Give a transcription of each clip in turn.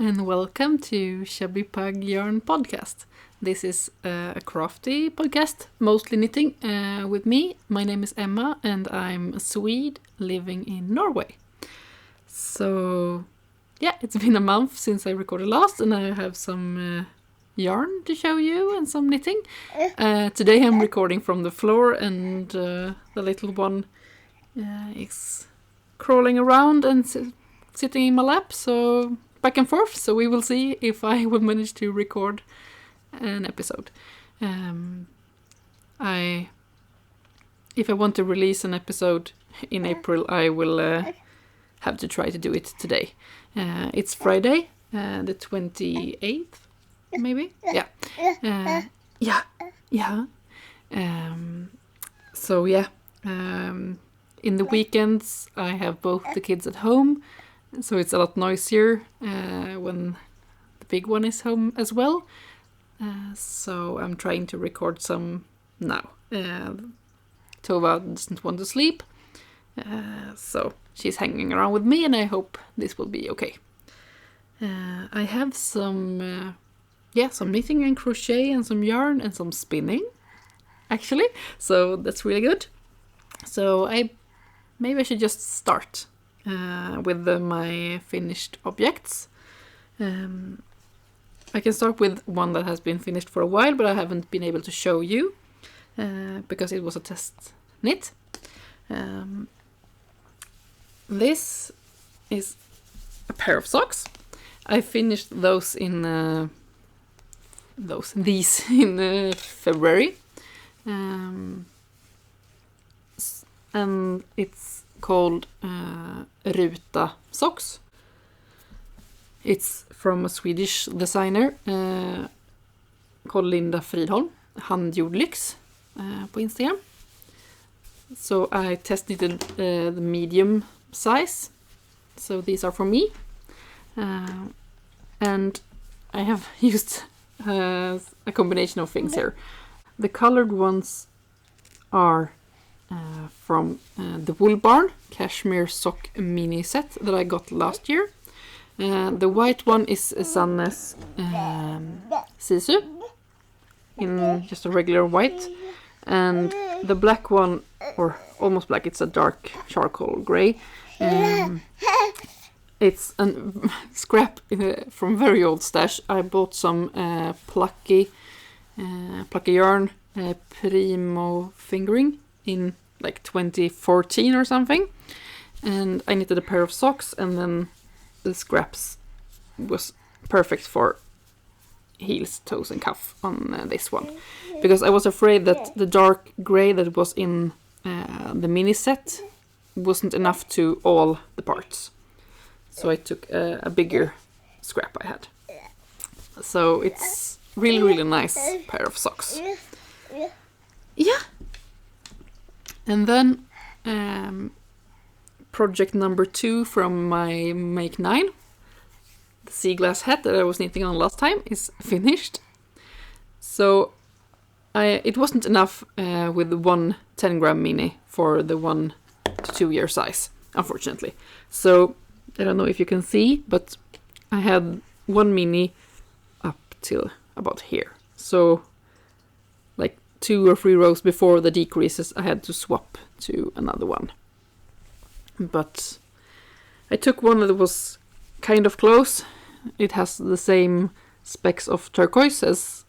and welcome to Chubby Pug Yarn podcast. This is a crafty podcast, mostly knitting, with me. My name is Emma and I'm a Swede living in Norway. So, yeah, it's been a month since I recorded last and I have some yarn to show you and some knitting. Today I'm recording from the floor and the little one is crawling around and sitting in my lap, so back and forth. So we will see if I will manage to record an episode. If I want to release an episode in April, I will have to try to do it today. It's Friday, the 28th, maybe? Yeah. So yeah. In the weekends, I have both the kids at home, so it's a lot noisier when the big one is home as well. So I'm trying to record some now. Tova doesn't want to sleep, so she's hanging around with me, and I hope this will be okay. I have some knitting and crochet and some yarn and some spinning, actually. So that's really good. So maybe I should just start with my finished objects. I can start with one that has been finished for a while, but I haven't been able to show you because it was a test knit. This is a pair of socks. I finished these in February. And it's called Ruta socks. It's from a Swedish designer called Linda Fridholm, Handgjordlyx på Instagram. So I test knitted the medium size. So these are for me. And I have used a combination of things here. The colored ones are from the Wool Barn Cashmere Sock Mini Set that I got last year. The white one is Sanne's Sisu in just a regular white, and the black one, or almost black, it's a dark charcoal grey. It's a scrap from very old stash. I bought some plucky yarn Primo fingering in like 2014 or something, and I knitted a pair of socks, and then the scraps was perfect for heels, toes and cuff on this one, because I was afraid that the dark grey that was in the mini set wasn't enough to all the parts, so I took a bigger scrap I had. So it's really nice pair of socks. Yeah. And then project number 2 from my Make 9, the sea glass hat that I was knitting on last time, is finished. So it wasn't enough with the 1 10-gram mini for the 1 to 2 year size, unfortunately. So I don't know if you can see, but I had 1 mini up till about here. So 2 or 3 rows before the decreases, I had to swap to another one. But I took one that was kind of close. It has the same specks of turquoise as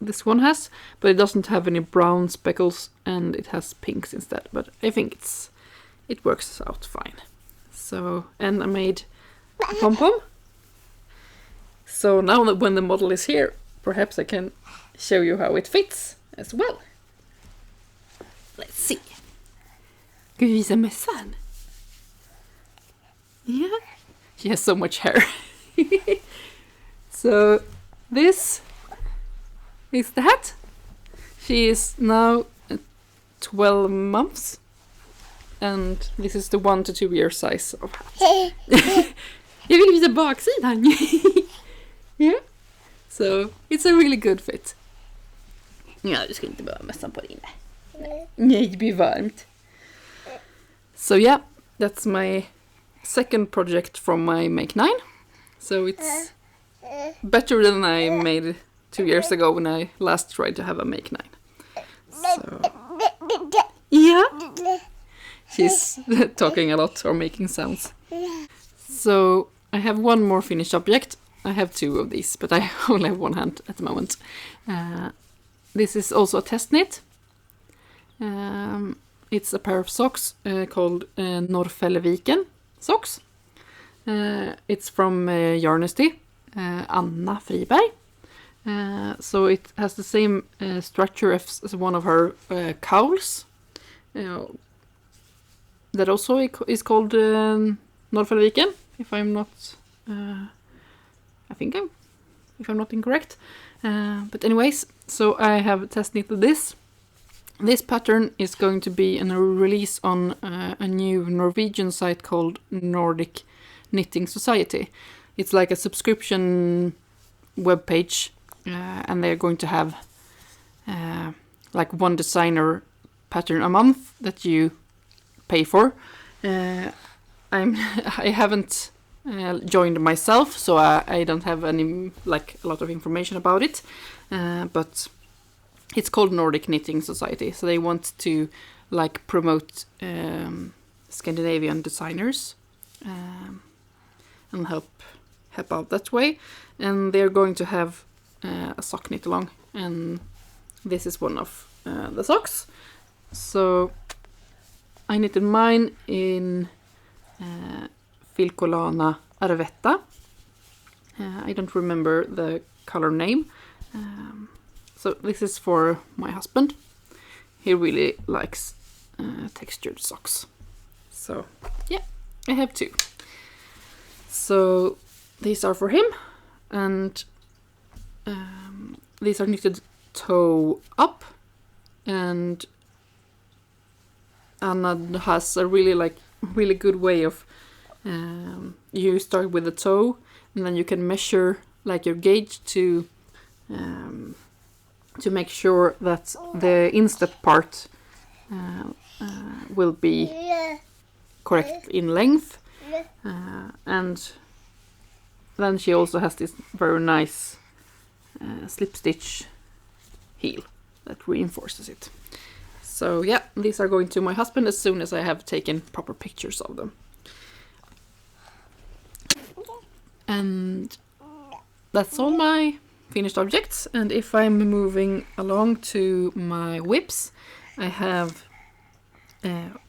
this one has, but it doesn't have any brown speckles, and it has pinks instead. But I think it works out fine. So, and I made a pom-pom. So now that when the model is here, perhaps I can show you how it fits as well. Let's see. Ska vi visa mössan? Yeah. She has so much hair. So this is the hat. She is now 12 months. And this is the 1 to 2 year size of hat. Jag vill visa baksidan. Yeah. So it's a really good fit. Ja, du ska inte behöva mössan på dig. Nej, det blir varmt. So yeah, that's my second project from my Make 9. So it's better than I made 2 years ago when I last tried to have a make 9. So yeah, she's talking a lot or making sounds. So I have one more finished object. I have 2 of these, but I only have one hand at the moment. This is also a test knit. It's a pair of socks called Norrfälleviken socks. It's from Yarnesty, Anna Friberg. So it has the same structure as one of her cowls. That also is called Norrfälleviken, if I'm not... if I'm not incorrect. But anyways, so I have test knitted this. This pattern is going to be a release on a new Norwegian site called Nordic Knitting Society. It's like a subscription webpage, and they're going to have like one designer pattern a month that you pay for. I haven't joined myself, so I don't have any like a lot of information about it, but it's called Nordic Knitting Society, so they want to like promote Scandinavian designers and help out that way. And they're going to have a sock knit along, and this is one of the socks. So I knitted mine in Filcolana Arvetta. I don't remember the color name. So this is for my husband. He really likes textured socks. So yeah, I have 2. So these are for him, and these are knitted toe up, and Anna has a really good way of you start with the toe, and then you can measure like your gauge to make sure that the instep part will be correct in length, and then she also has this very nice slip stitch heel that reinforces it. So yeah, these are going to my husband as soon as I have taken proper pictures of them. And that's all my finished objects. And if I'm moving along to my whips, I have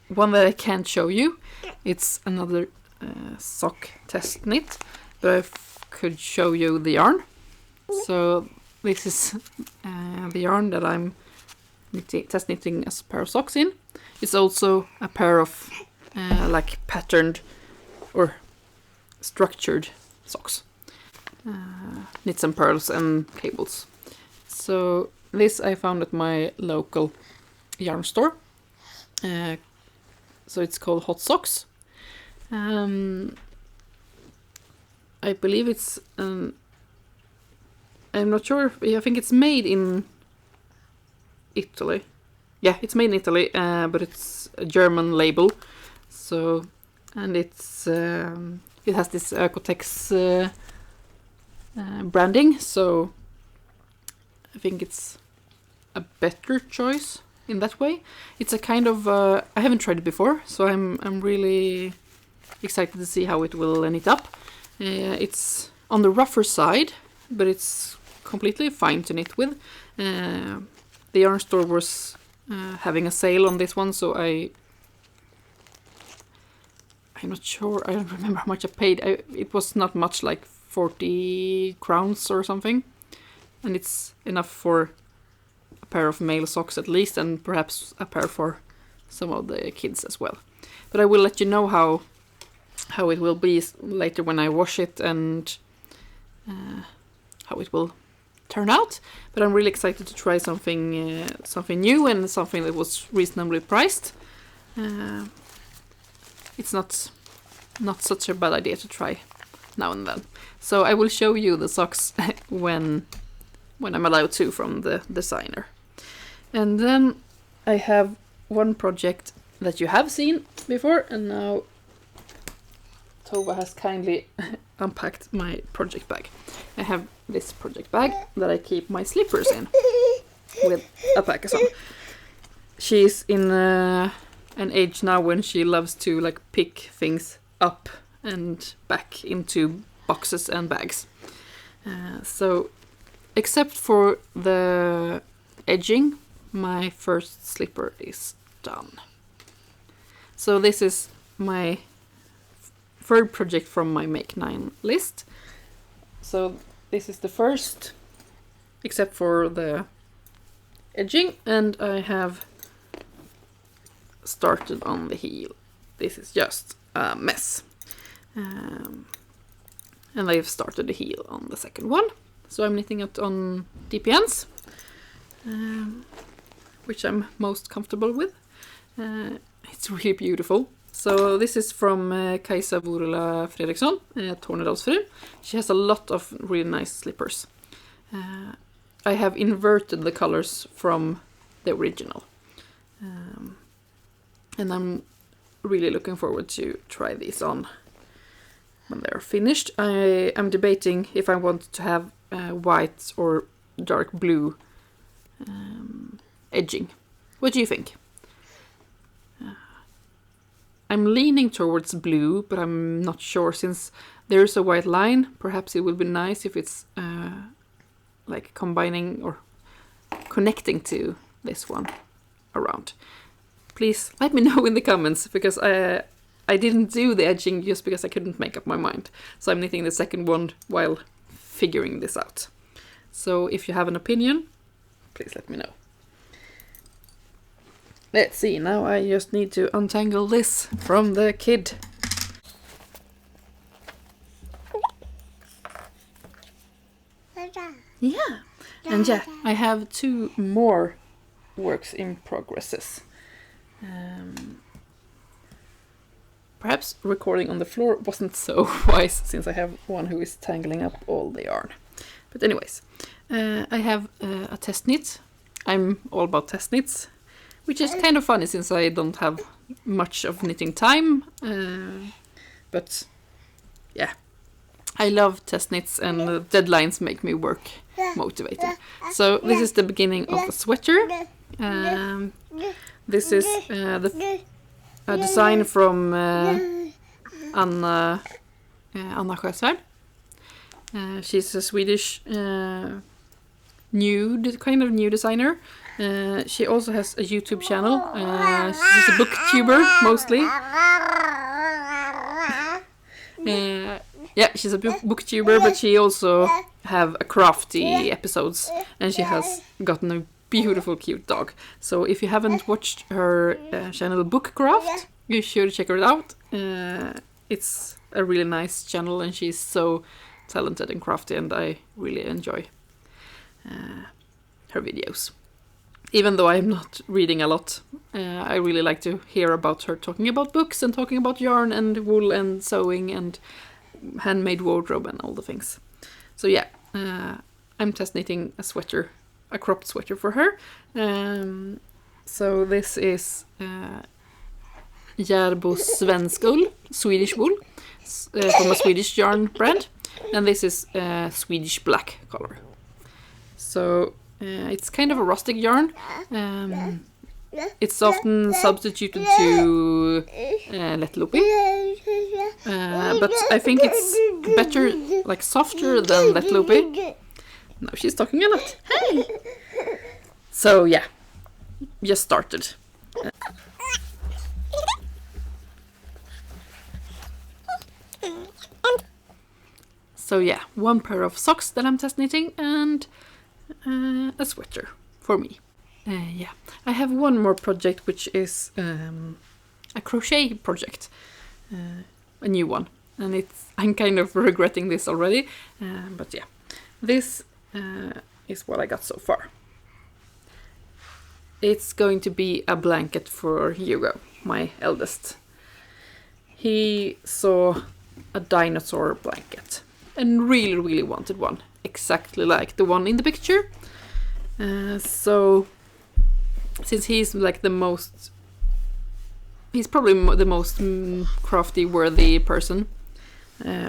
one that I can't show you. It's another sock test knit, but I could show you the yarn. So this is the yarn that I'm test knitting as a pair of socks in. It's also a pair of like patterned or structured socks. Knits and pearls and cables. So this I found at my local yarn store. So it's called Hot Socks. I believe it's I'm not sure. I think it's made in Italy. Yeah, it's made in Italy, but it's a German label. So, and it's it has this Oekotex branding. So I think it's a better choice in that way. It's a kind of I haven't tried it before, so I'm really excited to see how it will knit up. It's on the rougher side, but it's completely fine to knit with. The yarn store was having a sale on this one, so I'm not sure. I don't remember how much I paid. It was not much, like 40 crowns or something, and it's enough for a pair of male socks at least, and perhaps a pair for some of the kids as well. But I will let you know how it will be later when I wash it and how it will turn out. But I'm really excited to try something new and something that was reasonably priced. It's not such a bad idea to try now and then. So I will show you the socks when I'm allowed to from the designer. And then I have one project that you have seen before, and now Tova has kindly unpacked my project bag. I have this project bag that I keep my slippers in with alpaca on. She's in an age now when she loves to like pick things up and back into boxes and bags. So except for the edging, my first slipper is done. So this is my third project from my Make 9 list. So this is the first, except for the edging, and I have started on the heel. This is just a mess. And I've started the heel on the second one. So I'm knitting it on DPNs, which I'm most comfortable with. It's really beautiful. So this is from Kajsa Vorula Fredriksson, Tornedalsfru. She has a lot of really nice slippers. I have inverted the colors from the original. And I'm really looking forward to try these on when they're finished. I am debating if I want to have white or dark blue edging. What do you think? I'm leaning towards blue, but I'm not sure since there's a white line. Perhaps it would be nice if it's like combining or connecting to this one around. Please let me know in the comments, because I didn't do the edging just because I couldn't make up my mind. So I'm knitting the second one while figuring this out. So if you have an opinion, please let me know. Let's see, now I just need to untangle this from the kid. Yeah, and yeah, I have 2 more works in progresses. Perhaps recording on the floor wasn't so wise, since I have one who is tangling up all the yarn. But anyways, I have a test knit. I'm all about test knits, which is kind of funny since I don't have much of knitting time. But yeah, I love test knits, and the deadlines make me work motivated. So this is the beginning of a sweater. This is a design from Anna Sjösvärd. She's a Swedish new designer. She also has a YouTube channel. She's a booktuber mostly. Yeah, she's a booktuber, but she also have a crafty episodes, and she has gotten a beautiful, cute dog. So if you haven't watched her channel Bookcraft, you should check her out. It's a really nice channel, and she's so talented and crafty, and I really enjoy her videos. Even though I'm not reading a lot, I really like to hear about her talking about books and talking about yarn and wool and sewing and handmade wardrobe and all the things. So yeah, I'm test knitting a sweater, a cropped sweater for her. So this is Järbo Svenskull, Swedish wool, from a Swedish yarn brand, and this is Swedish black color. So it's kind of a rustic yarn. It's often substituted to Lättloopy, but I think it's better, like softer than Lättloopy. Now she's talking a lot. Hey! So yeah, just started. So yeah, 1 pair of socks that I'm test knitting, and a sweater for me. Yeah, I have one more project, which is a crochet project, a new one, and I'm kind of regretting this already, but yeah, this is what I got so far. It's going to be a blanket for Hugo, my eldest. He saw a dinosaur blanket and really wanted one, exactly like the one in the picture. So since he's like he's probably the most crafty worthy person,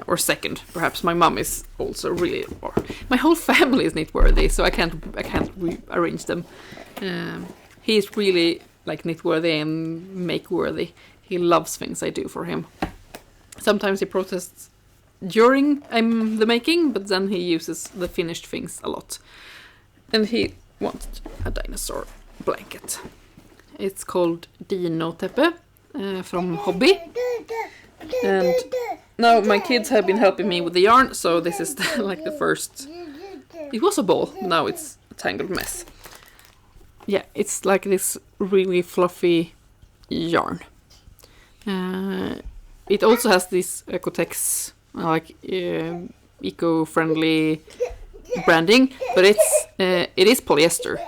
or second, perhaps. My mom is also really, or my whole family is knit worthy, so I can't rearrange them. He's really like knit worthy and make worthy. He loves things I do for him. Sometimes he protests during the making, but then he uses the finished things a lot. And he wanted a dinosaur blanket. It's called Dino Teppe from Hobby. And now my kids have been helping me with the yarn, so this is like the first. It was a ball, now it's a tangled mess. Yeah, it's like this really fluffy yarn. It also has this Ecotex, like eco-friendly branding, but it is polyester.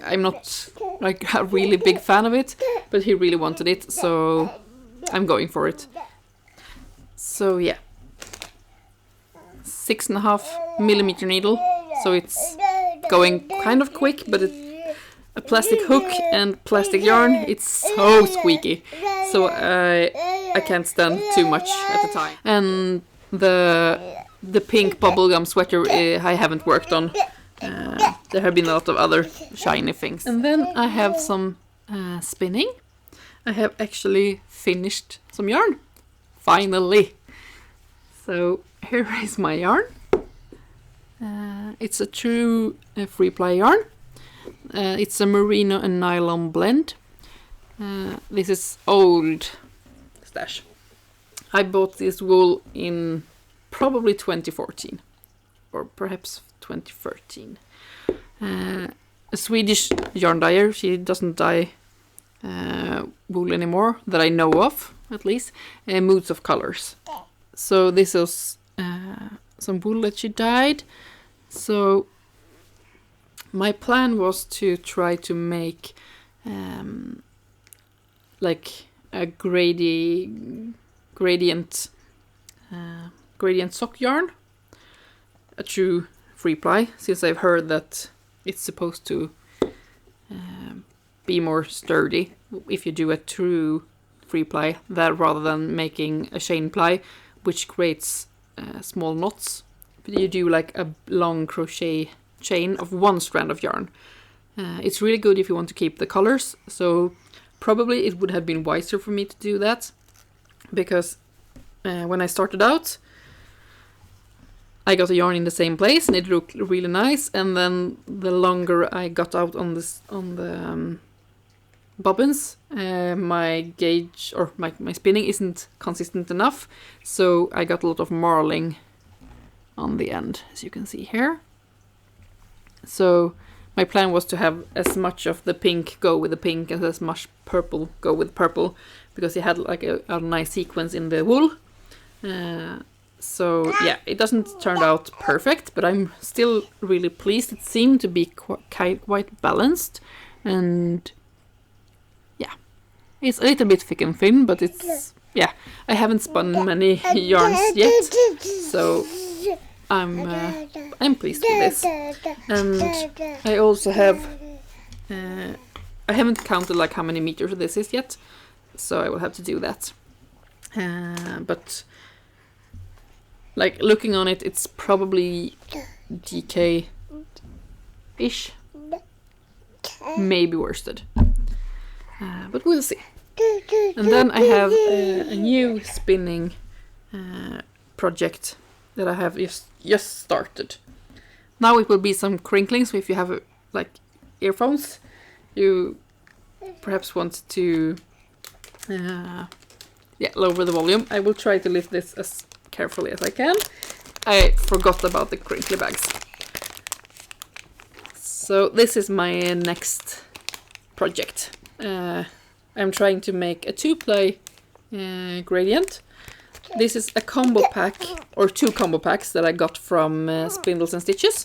I'm not like a really big fan of it, but he really wanted it, so I'm going for it. So yeah, 6.5mm needle, so it's going kind of quick, but a plastic hook and plastic yarn, it's so squeaky, so I can't stand too much at a time. And the pink bubblegum sweater I haven't worked on. There have been a lot of other shiny things. And then I have some spinning. I have actually finished some yarn. Finally! So here is my yarn. It's a true free ply yarn. It's a merino and nylon blend. This is old stash. I bought this wool in probably 2014 or perhaps 2013. A Swedish yarn dyer. She doesn't dye wool anymore that I know of, at least. Moods of colors. So this was some wool that she dyed. So my plan was to try to make like a gradient sock yarn, a true free ply, since I've heard that it's supposed to be more sturdy if you do a true free ply, that rather than making a chain ply, which creates small knots. But you do like a long crochet chain of one strand of yarn. It's really good if you want to keep the colors, so probably it would have been wiser for me to do that, because when I started out I got the yarn in the same place and it looked really nice, and then the longer I got out on the bobbins, my gauge or my spinning isn't consistent enough, so I got a lot of marling on the end, as you can see here. So my plan was to have as much of the pink go with the pink and as much purple go with purple, because it had like a nice sequence in the wool. So yeah, it doesn't turn out perfect, but I'm still really pleased. It seemed to be quite balanced, and yeah, it's a little bit thick and thin, but it's, yeah, I haven't spun many yarns yet, so I'm pleased with this. And I also have I haven't counted like how many meters this is yet, so I will have to do that. But like looking on it, it's probably DK-ish, maybe worsted, but we'll see. And then I have a new spinning project that I have just started. Now it will be some crinkling, so if you have like earphones, you perhaps want to lower the volume. I will try to lift this as carefully as I can. I forgot about the crinkly bags. So this is my next project. I'm trying to make a 2-ply gradient. This is a combo pack, or 2 combo packs that I got from Spindles and Stitches.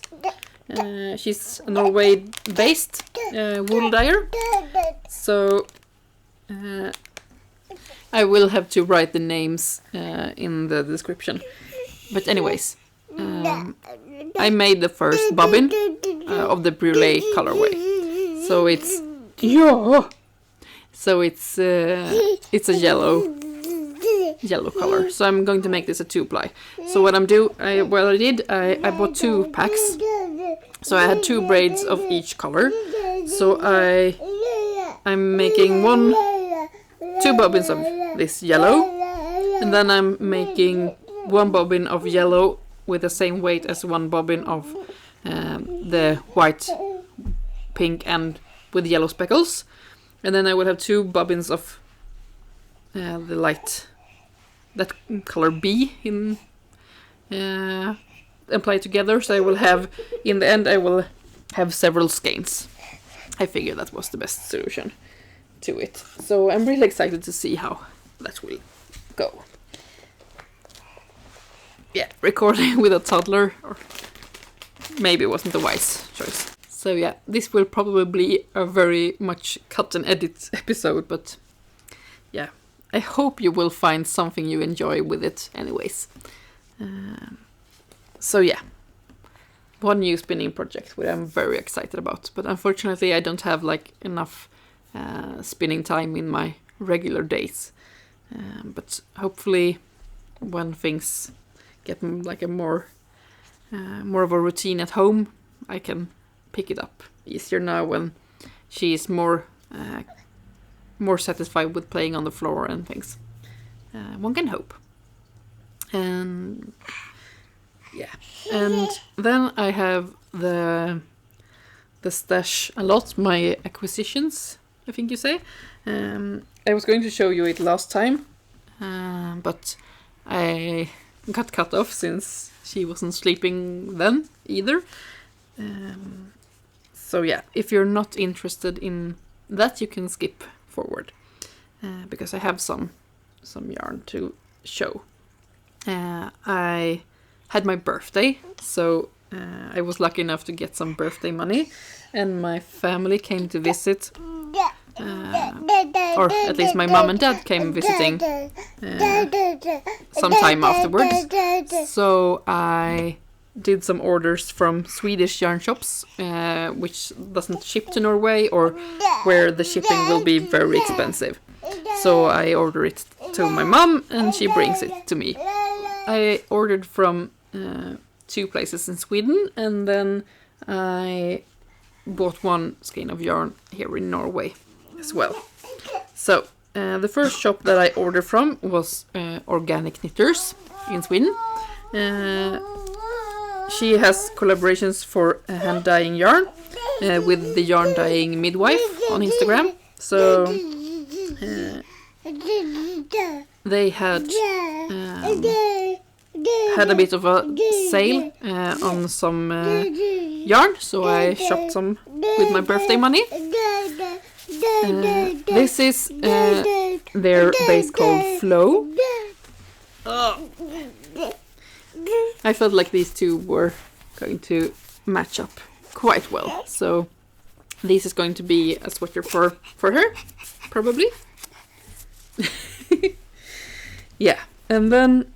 She's a Norway-based wool dyer, so I will have to write the names in the description. But anyways, I made the first bobbin of the brulee colorway. So it's a yellow yellow color. So I'm going to make this a 2-ply. So what I bought 2 packs. So I had 2 braids of each color. So I'm making 2 bobbins of this yellow, and then I'm making 1 bobbin of yellow with the same weight as 1 bobbin of the white, pink, and with yellow speckles. And then I will have 2 bobbins of the light, that color B in applied together. So I will have, in the end, I will have several skeins. I figured that was the best solution to it. So I'm really excited to see how that will go. Yeah, recording with a toddler or maybe it wasn't a wise choice. So yeah, this will probably be a very much cut and edit episode, but yeah, I hope you will find something you enjoy with it anyways. So yeah, one new spinning project which I'm very excited about, but unfortunately I don't have like enough spinning time in my regular days. But hopefully when things get like a more of a routine at home, I can pick it up easier now when she is more satisfied with playing on the floor and things. One can hope. And yeah, and then I have the stash a lot, my acquisitions, I think you say. I was going to show you it last time, but I got cut off since she wasn't sleeping then either. So yeah, if you're not interested in that, you can skip forward, because I have some yarn to show. I had my birthday, so I was lucky enough to get some birthday money, and my family came to visit, or at least my mom and dad came visiting sometime afterwards. So I did some orders from Swedish yarn shops, which doesn't ship to Norway, or where the shipping will be very expensive. So I order it to my mom and she brings it to me. I ordered from 2 places in Sweden, and then I bought 1 skein of yarn here in Norway as well. So the first shop that I ordered from was Organic Knitters in Sweden. She has collaborations for hand dyeing yarn with the yarn dyeing midwife on Instagram. So they had a bit of a sale on some yarn, so I shopped some with my birthday money. This is their base called Flow. I felt like these 2 were going to match up quite well, so this is going to be a sweater for her, probably. Yeah, and then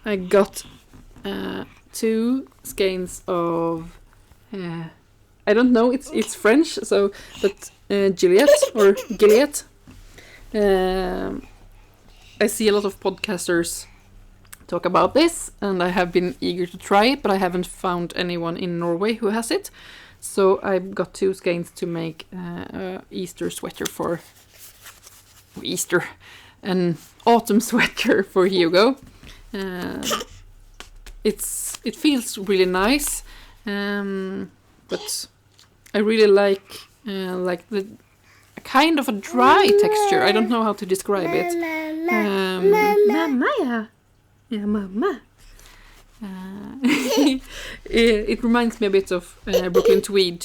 I got 2 skeins of I don't know, it's French, so but Gilead or Gilead. I see a lot of podcasters talk about this, and I have been eager to try it, but I haven't found anyone in Norway who has it. So I've got 2 skeins to make Easter sweater for Easter, an autumn sweater for Hugo. It feels really nice, but I really like the kind of a dry texture. I don't know how to describe it. Mama. Yeah, Mama. It reminds me a bit of Brooklyn Tweed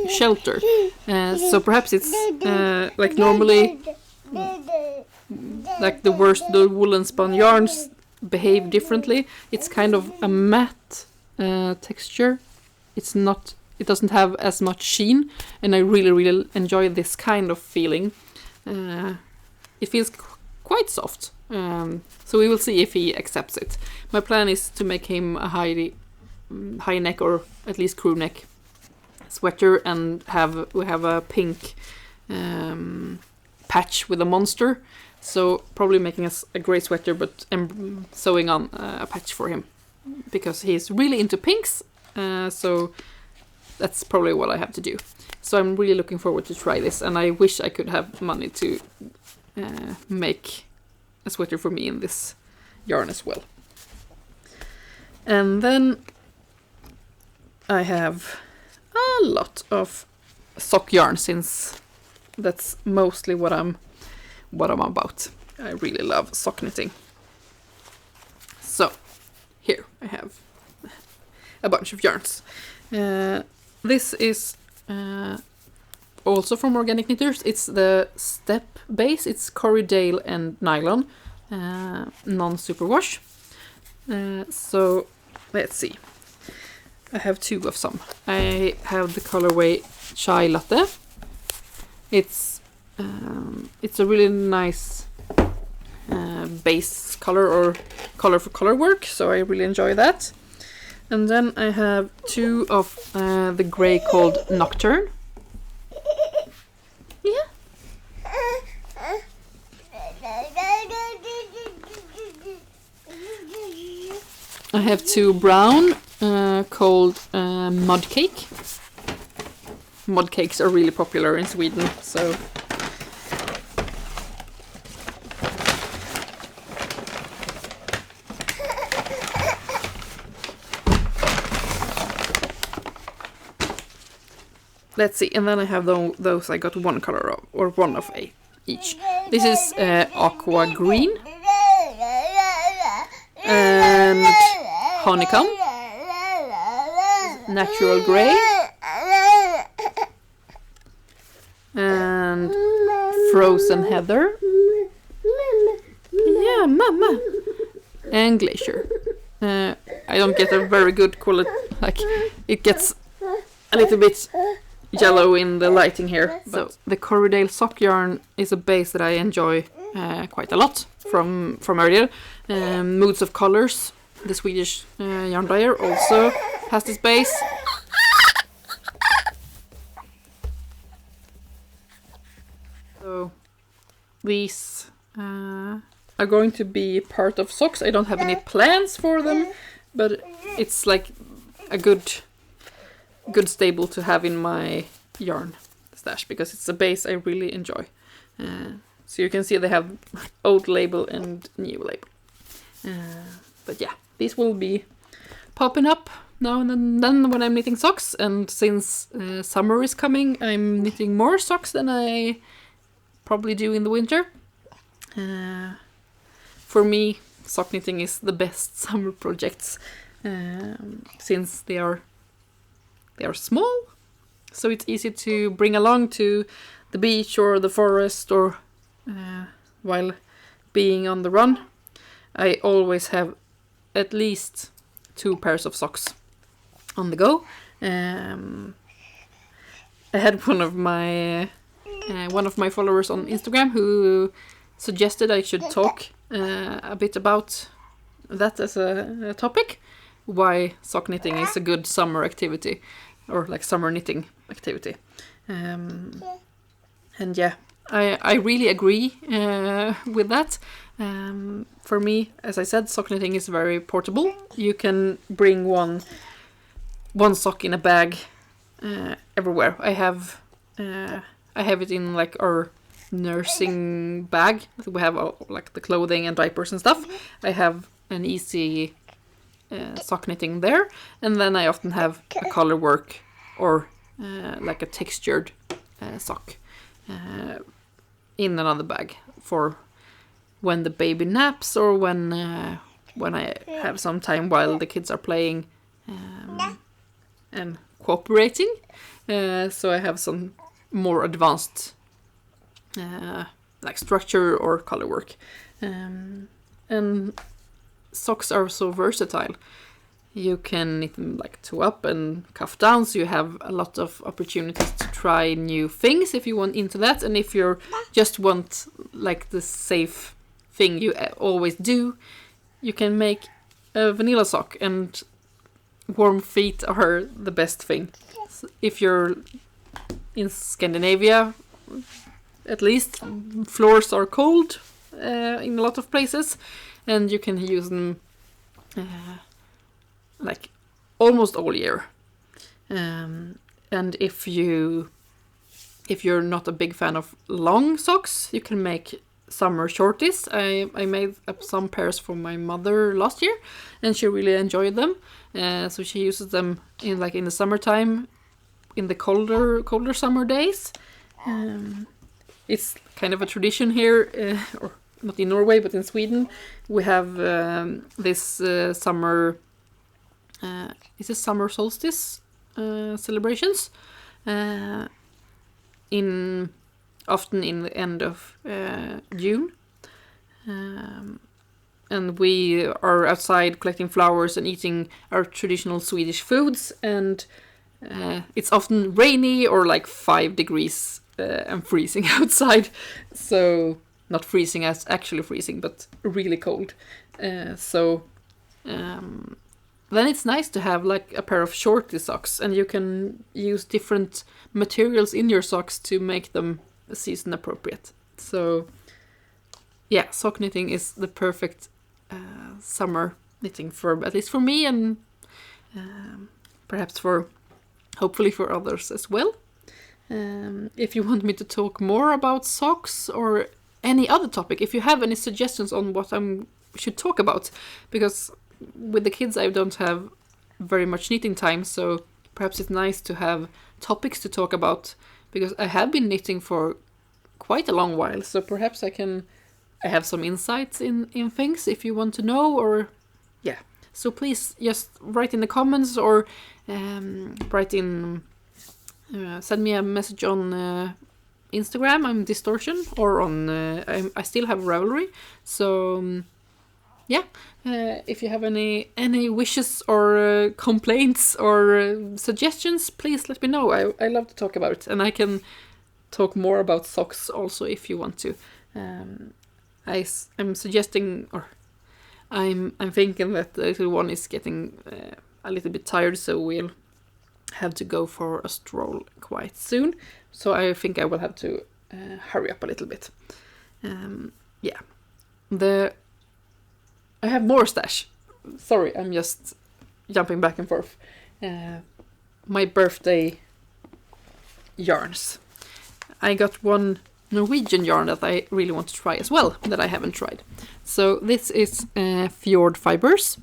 Shelter. So perhaps it's like normally, like the woolen spun yarns behave differently. It's kind of a matte texture. It doesn't have as much sheen, and I really enjoy this kind of feeling. It feels quite soft. So we will see if he accepts it. My plan is to make him a high neck, or at least crew neck sweater, and we have a pink patch with a monster So probably making a grey sweater, but sewing on a patch for him, because he's really into pinks, so that's probably what I have to do. So I'm really looking forward to try this, and I wish I could have money to make a sweater for me in this yarn as well. And then I have a lot of sock yarn, since that's mostly what I'm about. I really love sock knitting. So here I have a bunch of yarns. This is also from Organic Knitters. It's the Step base. It's Corriedale and nylon, non-superwash. So let's see. I have two of some. I have the colorway Chai Latte. It's a really nice base color, or color for color work, so I really enjoy that. And then I have two of the grey called Nocturne. Yeah. I have two brown called Mud Cake. Mud cakes are really popular in Sweden, so let's see. And then I have those I got one color of, or one of each. This is aqua green and honeycomb, natural grey, and frozen heather. Yeah, mama. And glacier. I don't get a very good quality. Like, it gets a little bit yellow in the lighting here. So the Corriedale sock yarn is a base that I enjoy quite a lot from earlier. Moods of Colors, the Swedish yarn dyer, also has this base. So these are going to be part of socks. I don't have any plans for them, but it's like a good stable to have in my yarn stash, because it's a base I really enjoy. So you can see they have old label and new label. But yeah, these will be popping up now and then when I'm knitting socks. And since summer is coming, I'm knitting more socks than I probably do in the winter. For me, sock knitting is the best summer projects, since they are small, so it's easy to bring along to the beach or the forest, or while being on the run. I always have at least 2 pairs of socks on the go. I had one of my followers on Instagram who suggested I should talk a bit about that as a topic, why sock knitting is a good summer activity, or like summer knitting activity. And yeah, I really agree with that. For me, as I said, sock knitting is very portable. You can bring one sock in a bag everywhere. I have it in like our nursing bag. We have like the clothing and diapers and stuff. I have an easy sock knitting there, and then I often have a color work or like a textured sock in another bag for when the baby naps, or when I have some time while the kids are playing and cooperating. So I have some more advanced like structure or color work. And socks are so versatile. You can knit them like toe up and cuff down, so you have a lot of opportunities to try new things if you want into that. And if you just want like the safe thing you always do, you can make a vanilla sock, and warm feet are the best thing. So if you're in Scandinavia, at least, floors are cold in a lot of places, and you can use them like almost all year. And if you're not a big fan of long socks, you can make summer shorties. I made up some pairs for my mother last year, and she really enjoyed them. So she uses them in the summertime, in the colder summer days. It's kind of a tradition here, or not in Norway, but in Sweden. We have this summer. Is it summer solstice celebrations? Often in the end of June. And we are outside collecting flowers and eating our traditional Swedish foods, and it's often rainy or like 5 degrees and freezing outside. So not freezing as actually freezing, but really cold. Then it's nice to have like a pair of shorty socks, and you can use different materials in your socks to make them season appropriate. So yeah, sock knitting is the perfect summer knitting for, at least for me, and perhaps hopefully for others as well. If you want me to talk more about socks or any other topic, if you have any suggestions on what I should talk about, because with the kids I don't have very much knitting time, so perhaps it's nice to have topics to talk about, because I have been knitting for quite a long while, so perhaps I have some insights in things if you want to know, or yeah. So please just write in the comments, or send me a message on Instagram. I'm Distortion, or on I still have Ravelry. So yeah, if you have any wishes or complaints or suggestions, please let me know. I love to talk about it, and I can talk more about socks also if you want to. I'm suggesting, or I'm thinking that the little one is getting a little bit tired, so we'll have to go for a stroll quite soon. So I think I will have to hurry up a little bit. Yeah, I have more stash. Sorry, I'm just jumping back and forth. My birthday yarns. I got one Norwegian yarn that I really want to try as well, that I haven't tried. So this is Fjord Fibers.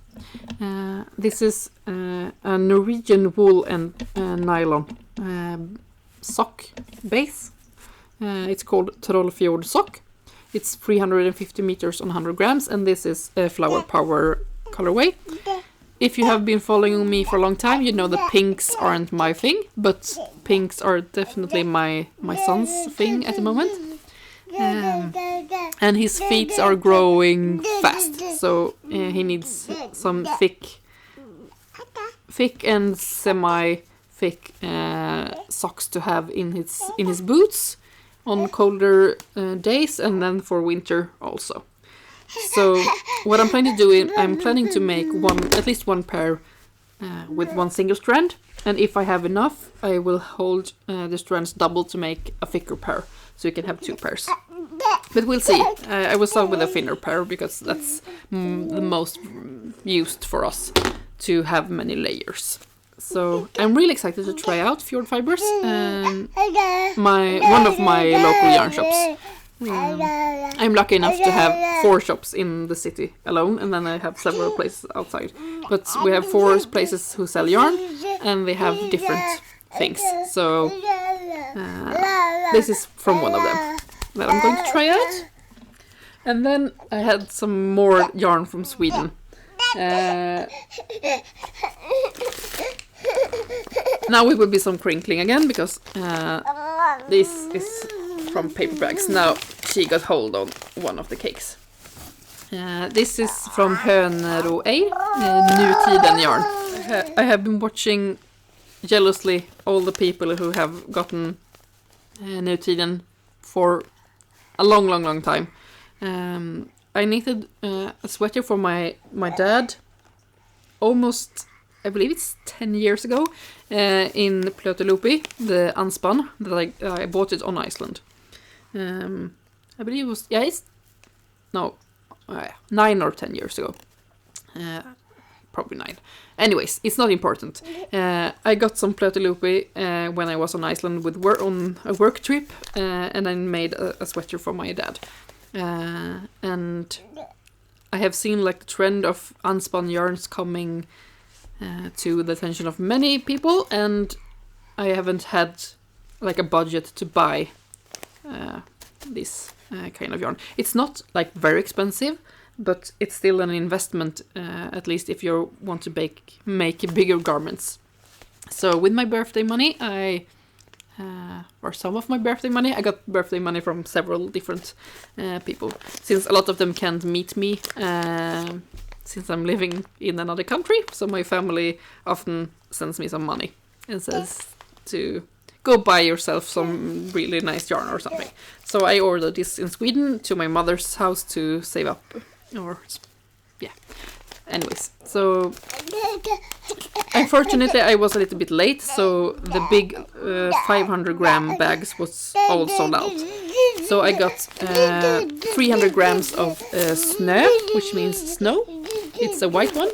This is a Norwegian wool and nylon sock base. It's called Trollfjord sock. It's 350 meters on 100 grams, and this is a flower power colorway. If you have been following me for a long time, you know that pinks aren't my thing, but pinks are definitely my son's thing at the moment. And his feet are growing fast, so he needs some thick and semi-thick socks to have in his boots on colder days, and then for winter also. So what I'm planning to do, I'm planning to make at least one pair with one single strand, and if I have enough, I will hold the strands double to make a thicker pair, so you can have 2 pairs. But we'll see. I will start with a thinner pair, because that's the most used for us to have many layers. So I'm really excited to try out Fjord Fibers, one of my local yarn shops. I'm lucky enough to have 4 shops in the city alone, and then I have several places outside. But we have 4 places who sell yarn, and they have different things. So this is from one of them that I'm going to try out. And then I had some more yarn from Sweden. Now it will be some crinkling again, because this is from paper bags. Now she got hold on one of the cakes. This is from Hönero A, Nutiden yarn. I have been watching jealously all the people who have gotten Nutiden for a long time. I knitted a sweater for my dad almost, I believe it's 10 years ago, in Plötelupi, the unspun, that I bought it on Iceland. I believe it was, no, 9 or 10 years ago. Probably 9. Anyways, it's not important. I got some Plötelupi when I was on Iceland on a work trip, and I made a sweater for my dad. And I have seen like the trend of unspun yarns coming to the attention of many people, and I haven't had like a budget to buy this kind of yarn. It's not like very expensive, but it's still an investment, at least if you want to make bigger garments. So with my birthday money, or some of my birthday money, I got birthday money from several different people, since a lot of them can't meet me, since I'm living in another country. So my family often sends me some money and says to go buy yourself some really nice yarn or something. So I ordered this in Sweden to my mother's house to save up. Anyways, so unfortunately I was a little bit late, so the big 500 gram bags was all sold out. So I got 300 grams of snö, which means snow. It's a white one.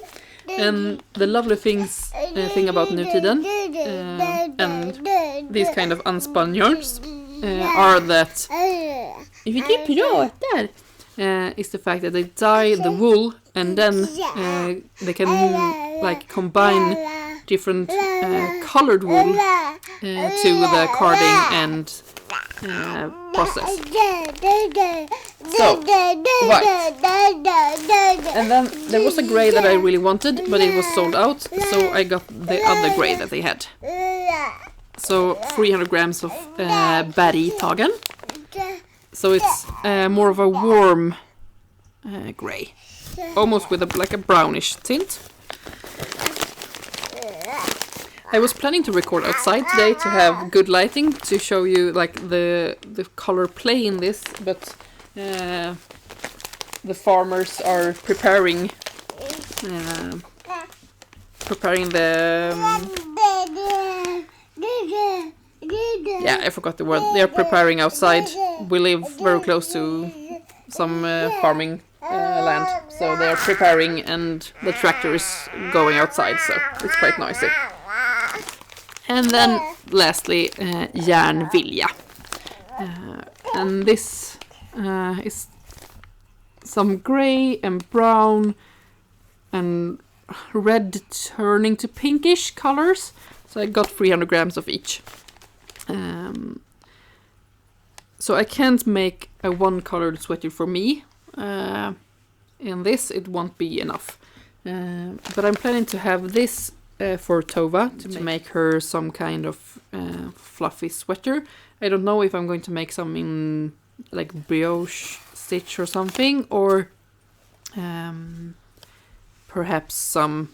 And the lovely thing about Nutiden and these kind of unspun yarns are that if you keep pratar, is the fact that they dye the wool, and then they can like combine different colored wool to the carding and process. So, white. And then there was a grey that I really wanted, but it was sold out, so I got the other grey that they had. So 300 grams of Bergtagen. So it's more of a warm grey, almost with like a brownish tint. I was planning to record outside today to have good lighting to show you like the color play in this, but the farmers are preparing the I forgot the word. They are preparing outside. We live very close to some farming land, so they are preparing, and the tractor is going outside, so it's quite noisy. And then lastly, Järnvilja. And this is some grey and brown and red turning to pinkish colors. So I got 300 grams of each. So I can't make a one-colored sweater for me. In this, it won't be enough. But I'm planning to have this for Tova to make her some kind of fluffy sweater. I don't know if I'm going to make some in like brioche stitch or something, or perhaps some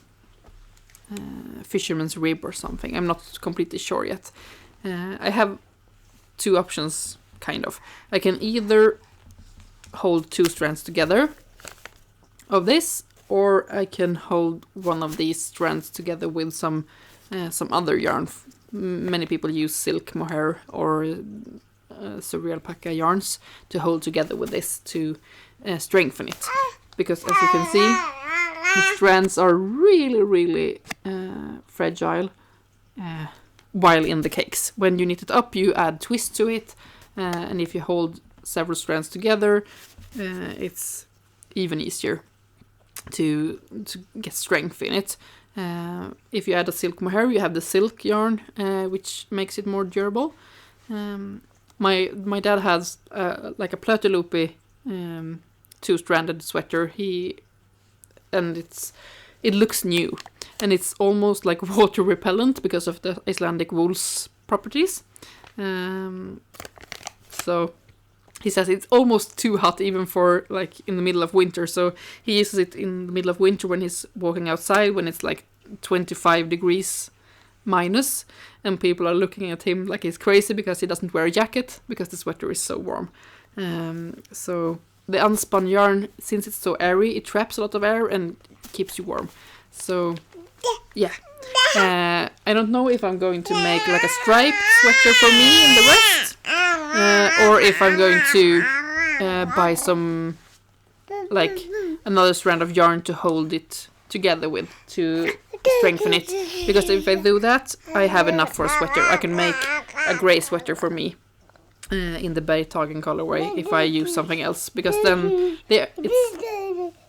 fisherman's rib or something. I'm not completely sure yet. I have two options, kind of. I can either hold 2 strands together of this, or I can hold one of these strands together with some other yarn. Many people use silk mohair or cereal alpaca yarns to hold together with this to strengthen it. Because as you can see, the strands are really, really fragile while in the cakes. When you knit it up, you add twist to it, and if you hold several strands together, it's even easier to get strength in it. If you add a silk mohair, you have the silk yarn, which makes it more durable. My dad has like a Plötelupi 2-stranded sweater. It looks new, and it's almost like water repellent because of the Icelandic wool's properties. So he says it's almost too hot even for like in the middle of winter. So he uses it in the middle of winter when he's walking outside when it's like 25 degrees minus, and people are looking at him like he's crazy because he doesn't wear a jacket because the sweater is so warm. So the unspun yarn, since it's so airy, it traps a lot of air and keeps you warm. So yeah, I don't know if I'm going to make like a striped sweater for me in the West, or if I'm going to buy some like another strand of yarn to hold it together with, to strengthen it, because if I do that I have enough for a sweater. I can make a grey sweater for me in the Bergtagen colorway if I use something else, because then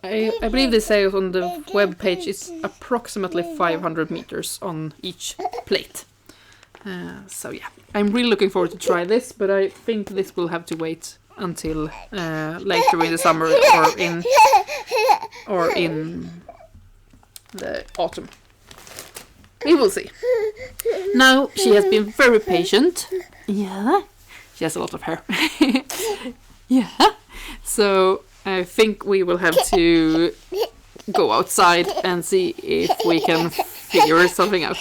I believe they say on the web page it's approximately 500 meters on each plate. So yeah, I'm really looking forward to try this, but I think this will have to wait until later in the summer or in the autumn. We will see. Now she has been very patient. Yeah, she has a lot of hair. Yeah, so I think we will have to go outside and see if we can figure something out.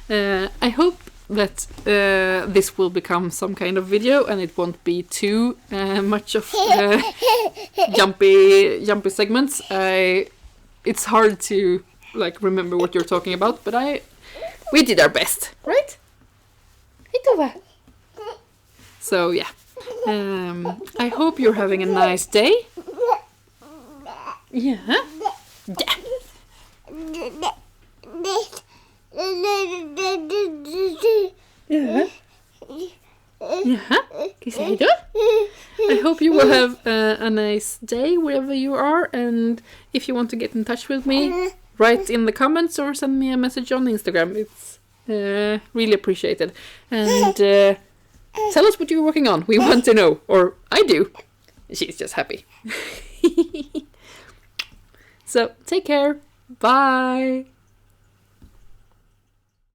I hope that this will become some kind of video and it won't be too much of jumpy segments. It's hard to like remember what you're talking about, but we did our best, right? So yeah, I hope you're having a nice day. Yeah. Yeah. Yeah. I hope you will have a nice day wherever you are, and if you want to get in touch with me, write in the comments or send me a message on Instagram. It's really appreciated. And tell us what you're working on. We want to know, or I do. She's just happy. So take care. Bye.